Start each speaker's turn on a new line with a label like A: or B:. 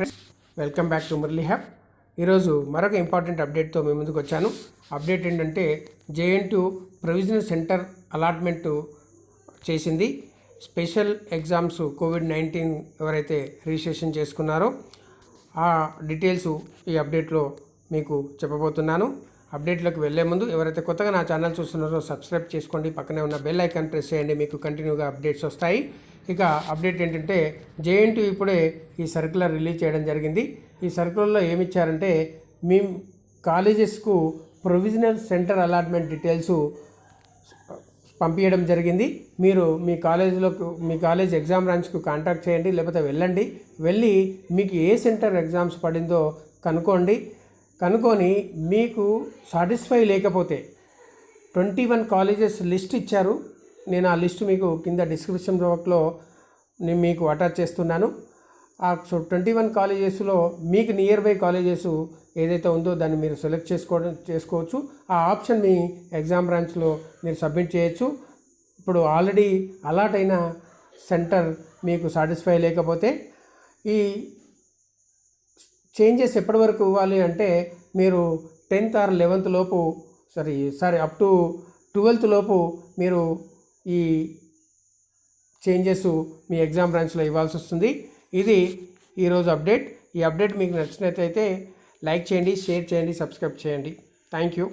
A: Friends, welcome back to Murali హ్యాప్. ఈరోజు మరొక ఇంపార్టెంట్ అప్డేట్తో మీ ముందుకు వచ్చాను. అప్డేట్ ఏంటంటే JN2 ప్రొవిజనల్ సెంటర్ అలాట్మెంట్ చేసింది. స్పెషల్ ఎగ్జామ్స్ కోవిడ్-19 ఎవరైతే రిజిస్ట్రేషన్ చేసుకున్నారో ఆ డీటెయిల్స్ ఈ అప్డేట్లో మీకు చెప్పబోతున్నాను. అప్డేట్లోకి వెళ్ళే ముందు ఎవరైతే కొత్తగా నా ఛానల్ చూస్తున్నారో సబ్స్క్రైబ్ చేసుకోండి, పక్కనే ఉన్న బెల్ ఐకాన్ ప్రెస్ చేయండి, మీకు కంటిన్యూగా అప్డేట్స్ వస్తాయి. ఇక అప్డేట్ ఏంటంటే JN2 ఇప్పుడే ఈ సర్క్యులర్ రిలీజ్ చేయడం జరిగింది. ఈ సర్క్యులర్లో ఏమిచ్చారంటే మీ కాలేజెస్కు ప్రొవిజనల్ సెంటర్ అలాట్మెంట్ డీటెయిల్స్ పంపించడం జరిగింది. మీరు మీ కాలేజ్ ఎగ్జామ్ బ్రాంచ్కు కాంటాక్ట్ చేయండి, లేకపోతే వెళ్ళి మీకు ఏ సెంటర్ ఎగ్జామ్స్ పడిందో కనుక్కొని మీకు సాటిస్ఫై లేకపోతే 21 కాలేజెస్ లిస్ట్ ఇచ్చారు. నేను ఆ లిస్ట్ మీకు కింద డిస్క్రిప్షన్ బాక్స్లో నేను మీకు అటాచ్ చేస్తున్నాను. ఆ 21 కాలేజెస్లో మీకు నియర్ బై కాలేజెస్ ఏదైతే ఉందో దాన్ని మీరు సెలెక్ట్ చేసుకోవచ్చు. ఆ ఆప్షన్ మీ ఎగ్జామ్ బ్రాంచ్లో మీరు సబ్మిట్ చేయొచ్చు. ఇప్పుడు ఆల్రెడీ అలాట్ అయిన సెంటర్ మీకు సాటిస్ఫై లేకపోతే ఈ చేంజెస్ ఎప్పటి వరకు ఇవ్వాలి అంటే మీరు 10th or 11th లోపు అప్ టు 12th లోపు మీరు ఈ చేంజెస్ మీ ఎగ్జామ్ బ్రాంచ్లో ఇవ్వాల్సి వస్తుంది. ఇది ఈరోజు అప్డేట్. ఈ అప్డేట్ మీకు నచ్చినట్లయితే లైక్ చేయండి, షేర్ చేయండి, సబ్స్క్రైబ్ చేయండి. Thank you.